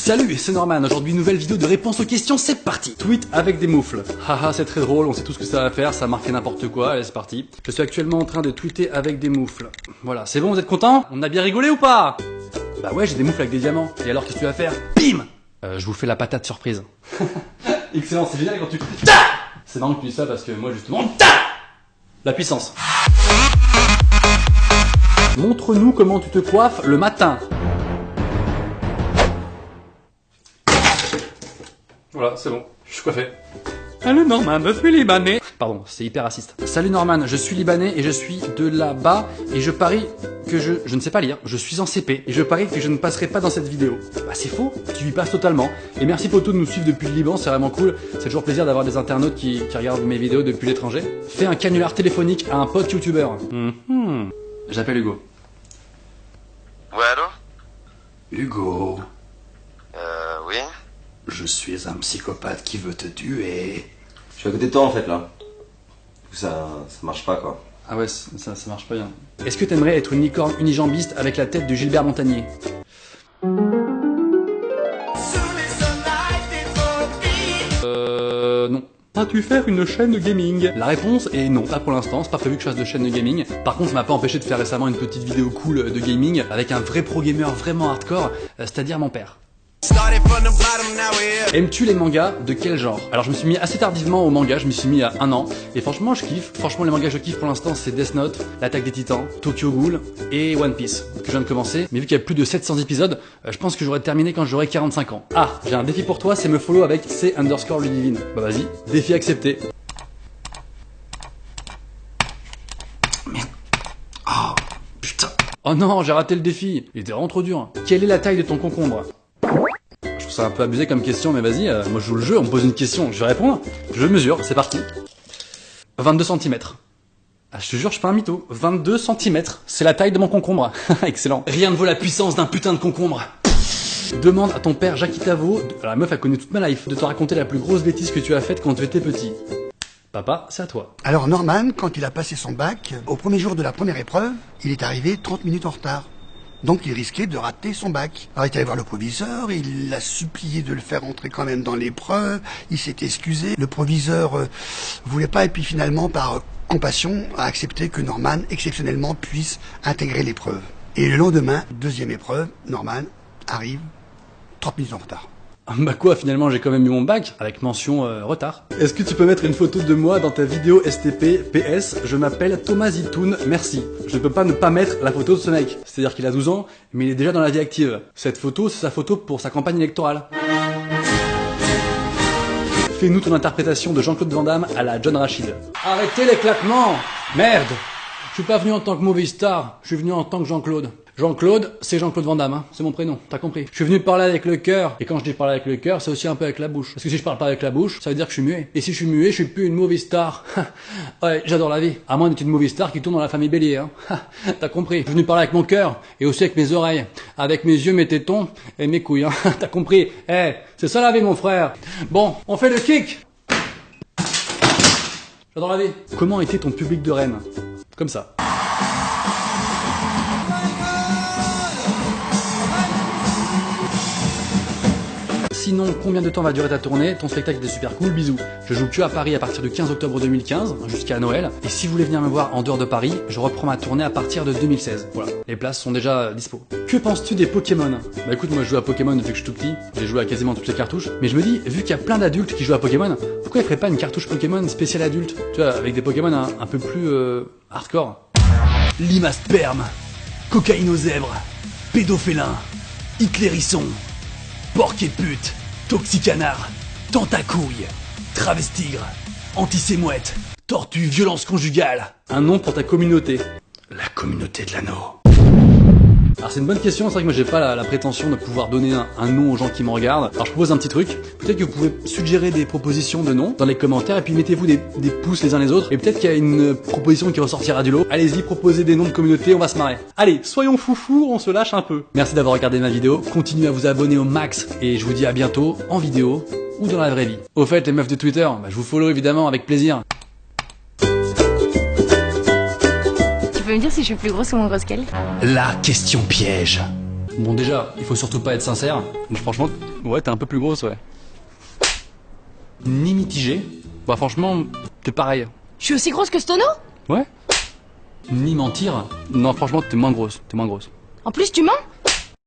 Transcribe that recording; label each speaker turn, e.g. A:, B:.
A: Salut, c'est Norman, aujourd'hui nouvelle vidéo de réponse aux questions, c'est parti. Tweet avec des moufles. Haha, c'est très drôle, on sait tout ce que ça va faire, ça marque n'importe quoi, allez c'est parti. Je suis actuellement en train de tweeter avec des moufles. Voilà, c'est bon, vous êtes contents? On a bien rigolé ou pas? Bah ouais, j'ai des moufles avec des diamants. Et alors qu'est-ce que tu vas faire? Bim! Je vous fais la patate surprise. Excellent, c'est génial quand tu... C'est marrant que tu dis ça parce que moi justement... La puissance. Montre-nous comment tu te coiffes le matin. Voilà, c'est bon, je suis coiffé. Salut Norman, je suis libanais. Pardon, c'est hyper raciste. Salut Norman, je suis libanais et je suis de là-bas et je parie que je ne sais pas lire, je suis en CP et je parie que je ne passerai pas dans cette vidéo. Bah c'est faux, tu y passes totalement. Et merci poto de nous suivre depuis le Liban, c'est vraiment cool. C'est toujours plaisir d'avoir des internautes qui regardent mes vidéos depuis l'étranger. Fais un canular téléphonique à un pote youtubeur. J'appelle Hugo.
B: Ouais, allô?
A: Hugo,
B: Oui?
A: je suis un psychopathe qui veut te tuer.
C: Je suis à côté de toi en fait là. Ça marche pas quoi.
A: Ah ouais, ça marche pas bien. Est-ce que t'aimerais être une licorne unijambiste avec la tête de Gilbert Montagnier? Non. Vas-tu faire une chaîne de gaming? La réponse est non, pas pour l'instant, c'est pas prévu que je fasse de chaîne de gaming. Par contre, ça m'a pas empêché de faire récemment une petite vidéo cool de gaming avec un vrai pro gamer vraiment hardcore, c'est-à-dire mon père. Aimes-tu les mangas? De quel genre? Alors je me suis mis assez tardivement au manga, je m'y suis mis il y a 1 an. Et franchement je kiffe, franchement les mangas que je kiffe pour l'instant c'est Death Note, L'Attaque des Titans, Tokyo Ghoul et One Piece, que je viens de commencer. Mais vu qu'il y a plus de 700 épisodes, je pense que j'aurai terminé quand j'aurai 45 ans. Ah, j'ai un défi pour toi, c'est me follow avec C_Ludivine. Bah vas-y, défi accepté. Merde. Oh, putain. Oh non, j'ai raté le défi, il était vraiment trop dur. Quelle est la taille de ton concombre? C'est un peu abusé comme question, mais vas-y, moi je joue le jeu, on me pose une question, je vais répondre. Je mesure, c'est parti. 22 cm. Ah, je te jure, je suis pas un mytho. 22 cm, c'est la taille de mon concombre. Excellent. Rien ne vaut la puissance d'un putain de concombre. Demande à ton père Jackie Tavo, la meuf a connu toute ma life, de te raconter la plus grosse bêtise que tu as faite quand tu étais petit. Papa, c'est à toi.
D: Alors Norman, quand il a passé son bac, au premier jour de la première épreuve, il est arrivé 30 minutes en retard. Donc il risquait de rater son bac. Alors il est allé voir le proviseur, il l'a supplié de le faire entrer quand même dans l'épreuve, il s'est excusé. Le proviseur voulait pas et puis finalement par compassion a accepté que Norman exceptionnellement puisse intégrer l'épreuve. Et le lendemain, deuxième épreuve, Norman arrive 30 minutes en retard.
A: Bah quoi, finalement j'ai quand même eu mon bac, avec mention retard. Est-ce que tu peux mettre une photo de moi dans ta vidéo STP? PS, je m'appelle Thomas Zitoun, merci. Je ne peux pas ne pas mettre la photo de ce mec. C'est-à-dire qu'il a 12 ans, mais il est déjà dans la vie active. Cette photo, c'est sa photo pour sa campagne électorale. Fais-nous ton interprétation de Jean-Claude Van Damme à la John Rachid. Arrêtez les claquements! Merde! Je suis pas venu en tant que movie star, je suis venu en tant que Jean-Claude. Jean-Claude, c'est Jean-Claude Van Damme, hein. C'est mon prénom, t'as compris. Je suis venu parler avec le cœur, et quand je dis parler avec le cœur, c'est aussi un peu avec la bouche. Parce que si je parle pas avec la bouche, ça veut dire que je suis muet. Et si je suis muet, je suis plus une movie star. Ouais, j'adore la vie. À moins d'être une movie star qui tourne dans la famille Bélier, hein. T'as compris. Je suis venu parler avec mon cœur, et aussi avec mes oreilles, avec mes yeux, mes tétons, et mes couilles, hein. T'as compris. C'est ça la vie, mon frère. Bon, on fait le kick. J'adore la vie. Comment était ton public de Rennes? Comme ça. Sinon, combien de temps va durer ta tournée? Ton spectacle était super cool, bisous. Je joue que à Paris à partir du 15 octobre 2015, jusqu'à Noël. Et si vous voulez venir me voir en dehors de Paris, je reprends ma tournée à partir de 2016. Voilà, les places sont déjà dispo. Que penses-tu des Pokémon? Bah écoute, moi je joue à Pokémon depuis que je suis tout petit. J'ai joué à quasiment toutes les cartouches. Mais je me dis, vu qu'il y a plein d'adultes qui jouent à Pokémon, pourquoi ils feraient pas une cartouche Pokémon spéciale adulte? Tu vois, avec des Pokémon un peu plus hardcore. Limasperme, cocaïne aux zèbres, pédophélin, hitlérisson, porc et pute, toxicanard, tentacouille, travestigre, antisémouette, tortue, violence conjugale. Un nom pour ta communauté. La communauté de l'anneau. Alors c'est une bonne question, c'est vrai que moi j'ai pas la prétention de pouvoir donner un nom aux gens qui me regardent. Alors je propose un petit truc, peut-être que vous pouvez suggérer des propositions de noms dans les commentaires et puis mettez-vous des pouces les uns les autres et peut-être qu'il y a une proposition qui ressortira du lot. Allez-y, proposez des noms de communauté, on va se marrer. Allez, soyons foufous, on se lâche un peu. Merci d'avoir regardé ma vidéo, continuez à vous abonner au max et je vous dis à bientôt en vidéo ou dans la vraie vie. Au fait les meufs de Twitter, je vous follow évidemment avec plaisir.
E: Tu peux me dire si je suis plus grosse ou moins grosse qu'elle?
A: La question piège. Bon déjà, il faut surtout pas être sincère. Mais franchement, ouais, t'es un peu plus grosse, ouais. Ni mitigée. Bah franchement, t'es pareil.
E: Je suis aussi grosse que Stono?
A: Ouais. Ni mentir. Non, franchement, t'es moins grosse.
E: En plus, tu mens?